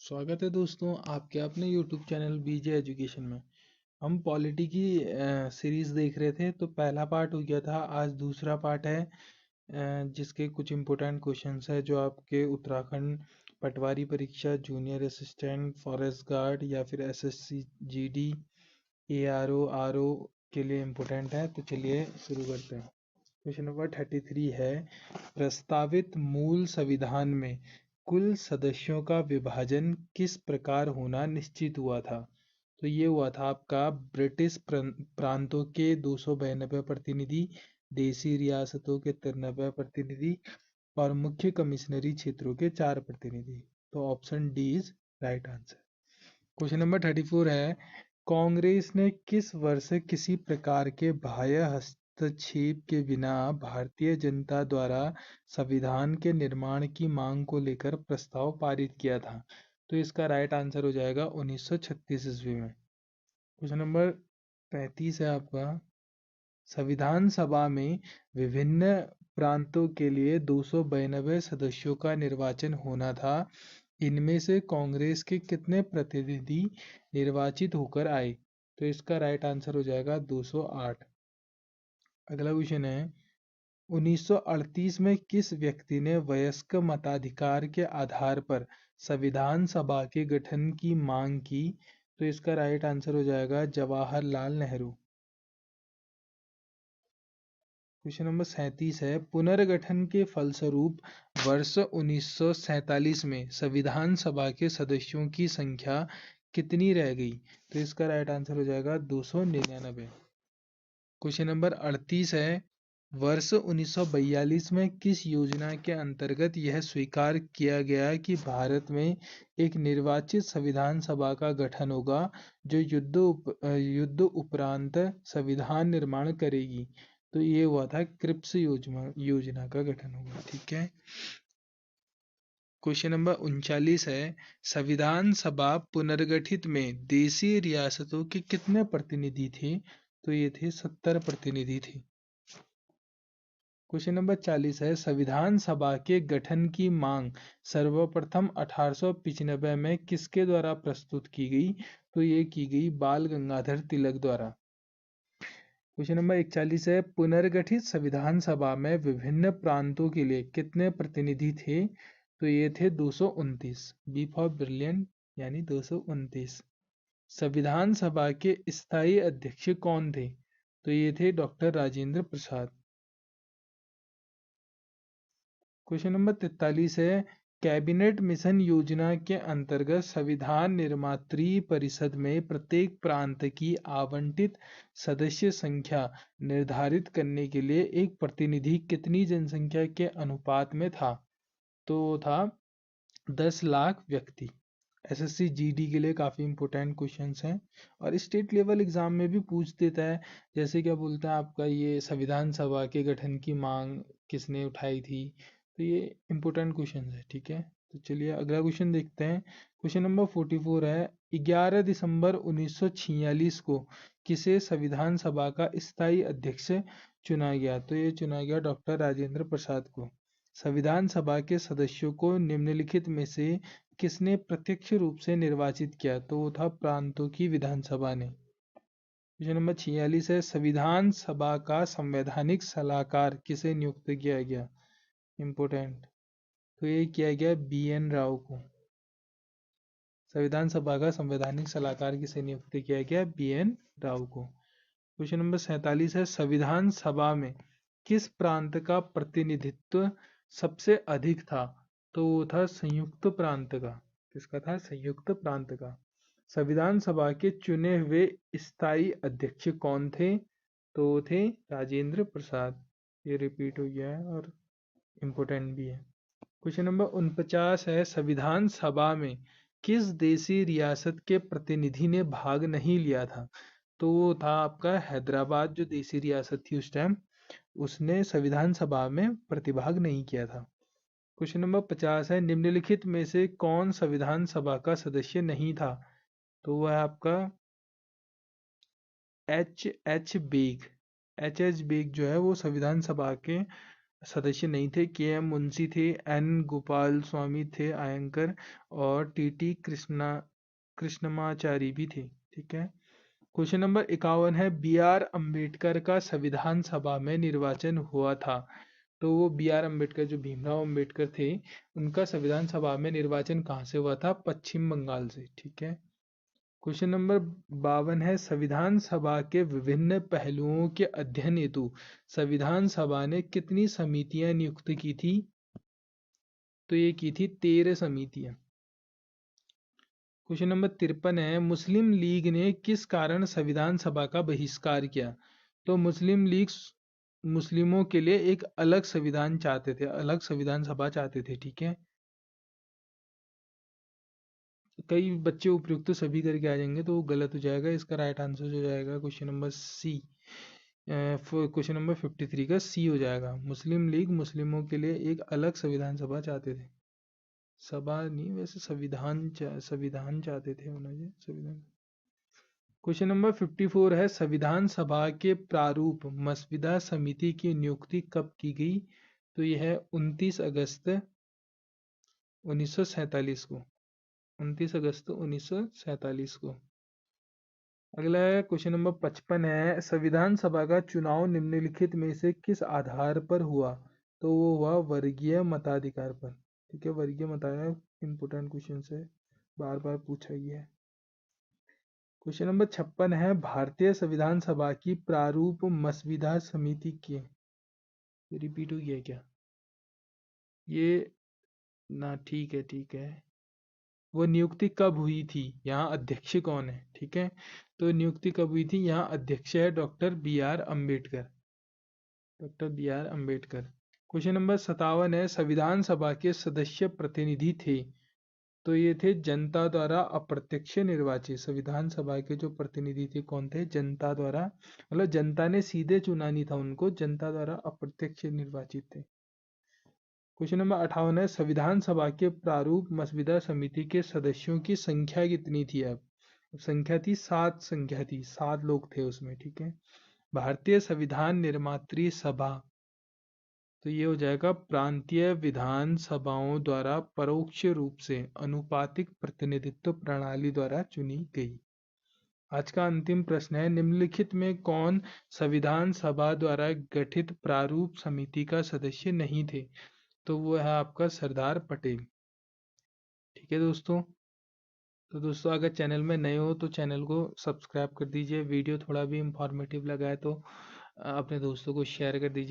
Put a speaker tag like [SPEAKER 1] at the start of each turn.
[SPEAKER 1] स्वागत है दोस्तों आपके अपने YouTube चैनल बीजे एजुकेशन में। हम पॉलिटी की सीरीज देख रहे थे, तो पहला पार्ट हो गया था। आज दूसरा पार्ट है जिसके कुछ इम्पोर्टेंट क्वेश्चंस है जो आपके उत्तराखंड पटवारी परीक्षा, जूनियर असिस्टेंट, फॉरेस्ट गार्ड या फिर एसएससी जीडी, एआरओ आरओ के लिए इम्पोर्टेंट है। तो चलिए शुरू करते हैं। क्वेश्चन नंबर 33 है, प्रस्तावित मूल संविधान में कुल सदस्यों का विभाजन किस प्रकार होना निश्चित हुआ था? तो ये हुआ था आपका ब्रिटिश प्रांतों के 292 प्रतिनिधि, देसी रियासतों के 93 प्रतिनिधि और मुख्य कमिश्नरी क्षेत्रों के 4 प्रतिनिधि। तो option D is right answer. Question number 34 है, कांग्रेस ने किस वर्ष किसी प्रकार के बाह्य हस्तक्षेप के बिना भारतीय जनता द्वारा संविधान के निर्माण की मांग को लेकर प्रस्ताव पारित किया था? तो इसका राइट आंसर हो जाएगा 1936 ईस्वी में। क्वेश्चन नंबर 35 है आपका, संविधान सभा में विभिन्न प्रांतों के लिए 292 सदस्यों का निर्वाचन होना था। इनमें से कांग्रेस के कितने प्रतिनिधि निर्वाचित होकर आए? तो इसका राइट आंसर हो जाएगा 208। अगला क्वेश्चन है, 1938 में किस व्यक्ति ने वयस्क मताधिकार के आधार पर संविधान सभा के गठन की मांग की? तो इसका राइट आंसर हो जाएगा जवाहरलाल नेहरू। क्वेश्चन नंबर 37 है, पुनर्गठन के फलस्वरूप वर्ष 1947 में संविधान सभा के सदस्यों की संख्या कितनी रह गई? तो इसका राइट आंसर हो जाएगा 299। क्वेश्चन नंबर 38 है, वर्ष 1942 में किस योजना के अंतर्गत यह स्वीकार किया गया कि भारत में एक निर्वाचित संविधान सभा का गठन होगा जो युद्ध उपरांत संविधान निर्माण करेगी? तो ये हुआ था क्रिप्स योजना का गठन होगा। ठीक है। क्वेश्चन नंबर 39 है, संविधान सभा पुनर्गठित में देशी रियासतों के कितने प्रतिनिधि थे? तो ये थे 70 प्रतिनिधि थे। क्वेश्चन नंबर 40 है, संविधान सभा के गठन की मांग सर्वप्रथम 1895 में किसके द्वारा प्रस्तुत की गई? तो ये की गई बाल गंगाधर तिलक द्वारा। क्वेश्चन नंबर 41 है, पुनर्गठित संविधान सभा में विभिन्न प्रांतों के लिए कितने प्रतिनिधि थे? तो ये थे 229। बी फॉर ब्रिलियंट यानी 229। संविधान सभा के स्थायी अध्यक्ष कौन थे? तो ये थे doctor Rajendra Prasad. Question number 43 है, कैबिनेट मिशन योजना के अंतर्गत संविधान निर्मात्री परिषद में प्रत्येक प्रांत की आवंटित सदस्य संख्या निर्धारित करने के लिए एक प्रतिनिधि कितनी जनसंख्या के अनुपात में था? तो था 10 लाख व्यक्ति। एसएससी जीडी के लिए काफ़ी इंपॉर्टेंट क्वेश्चंस हैं और स्टेट लेवल एग्जाम में भी पूछ देता है। जैसे क्या बोलता है आपका, ये संविधान सभा के गठन की मांग किसने उठाई थी? तो ये इंपॉर्टेंट क्वेश्चन है। ठीक है, तो चलिए अगला क्वेश्चन देखते हैं। क्वेश्चन नंबर 44 है, 11 दिसंबर 1946 को किसे संविधान सभा का स्थायी अध्यक्ष चुना गया? तो ये चुना गया डॉक्टर राजेंद्र प्रसाद को। संविधान सभा के सदस्यों को निम्नलिखित में से किसने प्रत्यक्ष रूप से निर्वाचित किया? तो वो था प्रांतों की विधानसभा ने। क्वेश्चन नंबर 46 है, संविधान सभा का संवैधानिक सलाहकार किसे नियुक्त किया गया? इम्पोर्टेंट। तो ये किया गया BN राव को। संविधान सभा का संवैधानिक सलाहकार किसे नियुक्त किया गया? BN राव को। क्वेश्चन नंबर 47 है, संविधान सभा में किस प्रांत का प्रतिनिधित्व सबसे अधिक था? तो वो था संयुक्त प्रांत का। किसका था? संयुक्त प्रांत का। संविधान सभा के चुने हुए स्थायी अध्यक्ष कौन थे? तो वो थे राजेंद्र प्रसाद। ये रिपीट हो गया है और इम्पोर्टेंट भी है। क्वेश्चन नंबर 49 है, संविधान सभा में किस देशी रियासत के प्रतिनिधि ने भाग नहीं लिया था? तो वो था आपका हैदराबाद, जो देशी रियासत थी उस टाइम, उसने संविधान सभा में प्रतिभाग नहीं किया था। क्वेश्चन नंबर 50 है, निम्नलिखित में से कौन संविधान सभा का सदस्य नहीं था? तो वह है आपका H H bag. H H bag जो है वो संविधान सभा के सदस्य नहीं थे। के.एम. मुंशी थे, एन. गोपाल स्वामी थे आयंकर, और टी.टी. कृष्णमाचारी भी थे। ठीक है। क्वेश्चन नंबर 51 है, बी.आर. अम्बेडकर का संविधान सभा में निर्वाचन हुआ था। तो वो बी.आर. अम्बेडकर, जो भीमराव अम्बेडकर थे, उनका संविधान सभा में निर्वाचन कहाँ से हुआ था? पश्चिम बंगाल से। ठीक है। क्वेश्चन नंबर 52 है, संविधान सभा के विभिन्न पहलुओं के अध्ययन हेतु संविधान सभा ने कितनी समितियां नियुक्त की थी? तो ये की थी 13 समितियां। क्वेश्चन नंबर 53 है, मुस्लिम लीग ने किस कारण संविधान सभा का बहिष्कार किया? तो मुस्लिम लीग मुस्लिमों के लिए एक अलग संविधान चाहते थे, अलग संविधान सभा चाहते थे। ठीक है। कई बच्चे उपयुक्त सभी करके आ जाएंगे तो वो गलत हो जाएगा। इसका राइट आंसर हो जाएगा question number C. Question number 53 का सी हो जाएगा। मुस्लिम लीग मुस्लिमों के लिए एक अलग संविधान सभा चाहते थे। सभा नहीं, वैसे संविधान चाहते थे उन्होंने, संविधान। क्वेश्चन नंबर 54 है, संविधान सभा के प्रारूप मसविदा समिति की नियुक्ति कब की गई? तो यह है 29 अगस्त 1947 को। 29 अगस्त 1947 को। अगला है क्वेश्चन नंबर 55 है, संविधान सभा का चुनाव निम्नलिखित में से किस आधार पर हुआ? तो वो हुआ वर्गीय मताधिकार पर। ठीक है। वर्गीय मताधिकार इंपोर्टेंट क्वेश्चन है, बार बार पूछा गया है। क्वेश्चन नंबर 56 है, भारतीय संविधान सभा की प्रारूप मसविदा समिति की, रिपीट हो गया क्या ये? ना, ठीक है, ठीक है। वो नियुक्ति कब हुई थी? यहाँ अध्यक्ष कौन है? ठीक है। तो नियुक्ति कब हुई थी? यहाँ अध्यक्ष है doctor B R Ambedkar. Doctor B R Ambedkar. Question number 57 है, संविधान सभा के सदस्य प्रतिनिधि थे। तो ये थे जनता द्वारा अप्रत्यक्ष निर्वाचित। संविधान सभा के जो प्रतिनिधि थे कौन थे? जनता द्वारा, मतलब जनता ने सीधे चुना नहीं था उनको, जनता द्वारा अप्रत्यक्ष निर्वाचित थे। क्वेश्चन नंबर 58 है, संविधान सभा के प्रारूप मसविदा समिति के सदस्यों की संख्या कितनी थी? अब संख्या थी 7, संख्या थी 7 लोग थे उसमें। ठीक है। भारतीय संविधान निर्मात्री सभा, तो ये हो जाएगा प्रांतीय विधान सभाओं द्वारा परोक्ष रूप से अनुपातिक प्रतिनिधित्व प्रणाली द्वारा चुनी गई। आज का अंतिम प्रश्न है, निम्नलिखित में कौन संविधान सभा द्वारा गठित प्रारूप समिति का सदस्य नहीं थे? तो वो है आपका सरदार पटेल। ठीक है दोस्तों। तो दोस्तों, अगर चैनल में नए हो तो चैनल को सब्सक्राइब कर दीजिए। वीडियो थोड़ा भी इंफॉर्मेटिव लगा है तो अपने दोस्तों को शेयर कर दीजिए।